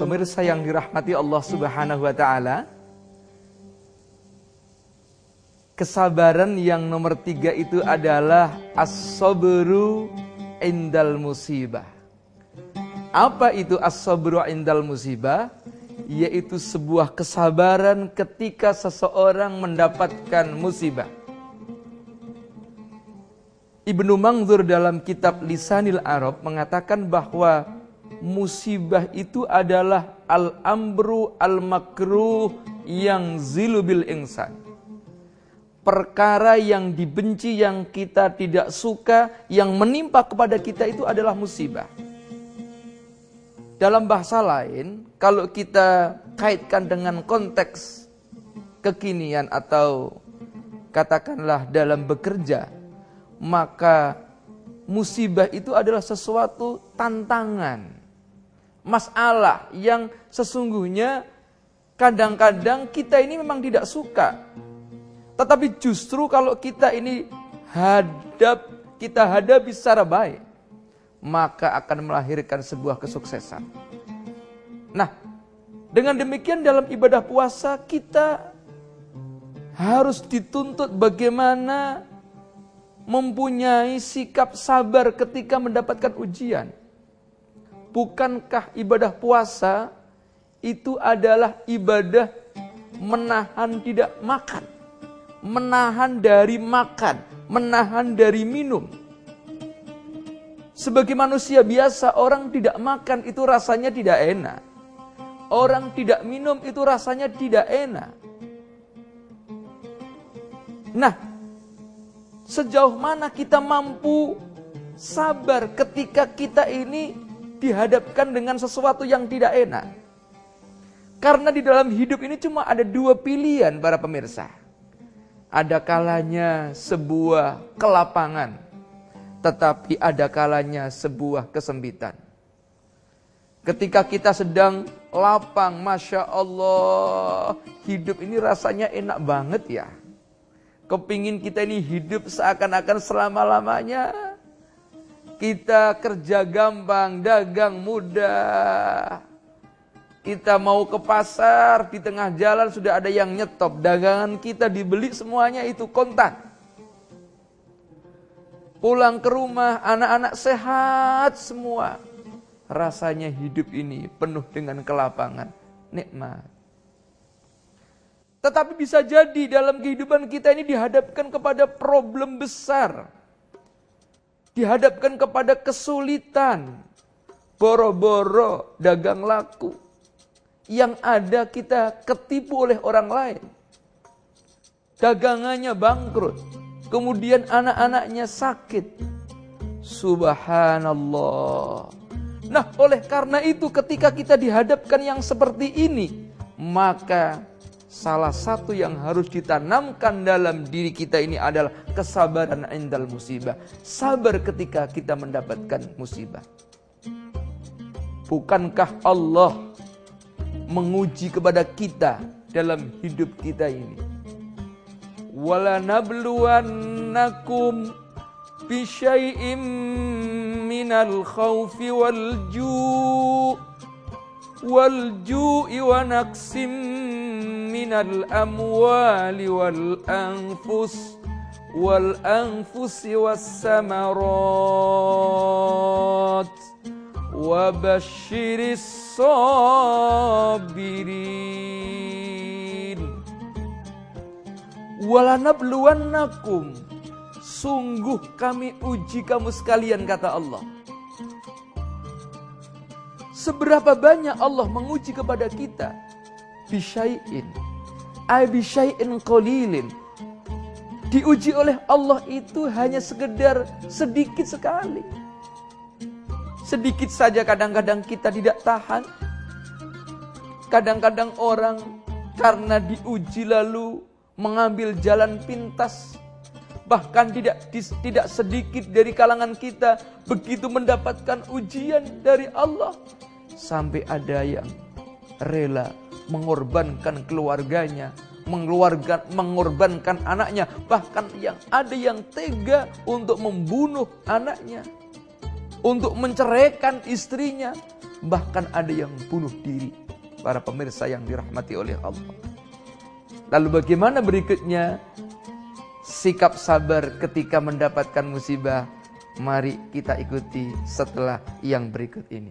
Pemirsa yang dirahmati Allah Subhanahu wa taala, kesabaran yang nomor 3 itu adalah as-sabru indal musibah. Apa itu as-sabru indal musibah? Yaitu sebuah kesabaran ketika seseorang mendapatkan musibah. Ibnu Manzur dalam kitab Lisanil Arab mengatakan bahwa musibah itu adalah al-amru al-makruh yang zilubil insan. Perkara yang dibenci, yang kita tidak suka, yang menimpa kepada kita itu adalah musibah. Dalam bahasa lain, kalau kita kaitkan dengan konteks kekinian atau katakanlah dalam bekerja, maka musibah itu adalah sesuatu tantangan, masalah yang sesungguhnya kadang-kadang kita ini memang tidak suka. Tetapi justru kalau kita ini kita hadapi secara baik, maka akan melahirkan sebuah kesuksesan. Nah, dengan demikian dalam ibadah puasa kita harus dituntut bagaimana mempunyai sikap sabar ketika mendapatkan ujian. Bukankah ibadah puasa itu adalah ibadah menahan tidak makan, menahan dari makan, menahan dari minum. Sebagai manusia biasa, orang tidak makan itu rasanya tidak enak. Orang tidak minum itu rasanya tidak enak. Nah, sejauh mana kita mampu sabar ketika kita ini dihadapkan dengan sesuatu yang tidak enak? Karena di dalam hidup ini cuma ada 2 pilihan para pemirsa. Ada kalanya sebuah kelapangan, tetapi ada kalanya sebuah kesempitan. Ketika kita sedang lapang, Masya Allah, hidup ini rasanya enak banget ya. Kepingin kita ini hidup seakan-akan selama-lamanya. Kita kerja gampang, dagang mudah. Kita mau ke pasar, di tengah jalan sudah ada yang nyetop. Dagangan kita dibeli semuanya itu kontan. Pulang ke rumah, anak-anak sehat semua. Rasanya hidup ini penuh dengan kelapangan, nikmat. Tetapi bisa jadi dalam kehidupan kita ini dihadapkan kepada problem besar. Dihadapkan kepada kesulitan. Boro-boro dagang laku. Yang ada kita ketipu oleh orang lain. Dagangannya bangkrut. Kemudian anak-anaknya sakit. Subhanallah. Nah, oleh karena itu ketika kita dihadapkan yang seperti ini, maka salah satu yang harus ditanamkan dalam diri kita ini adalah kesabaran indal musibah. Sabar ketika kita mendapatkan musibah. Bukankah Allah menguji kepada kita dalam hidup kita ini? Wala nabluwannakum bisyai'im minal khawfi wal ju'i wa naqsim minal amwali wal anfusi was samarat wa basyiris sabirin. Wala nabluwannakum, sungguh kami uji kamu sekalian, kata Allah. Seberapa banyak Allah menguji kepada kita? Bisyai'in, ay bisyai'in qalilin. Diuji oleh Allah itu hanya sekedar sedikit sekali. Sedikit saja kadang-kadang kita tidak tahan. Kadang-kadang orang karena diuji lalu mengambil jalan pintas. Bahkan tidak sedikit dari kalangan kita begitu mendapatkan ujian dari Allah. Sampai ada yang rela mengorbankan keluarganya, mengorbankan anaknya. Bahkan ada yang tega untuk membunuh anaknya, untuk menceraikan istrinya, bahkan ada yang bunuh diri. Para pemirsa yang dirahmati oleh Allah. Lalu bagaimana berikutnya sikap sabar ketika mendapatkan musibah? Mari kita ikuti setelah yang berikut ini.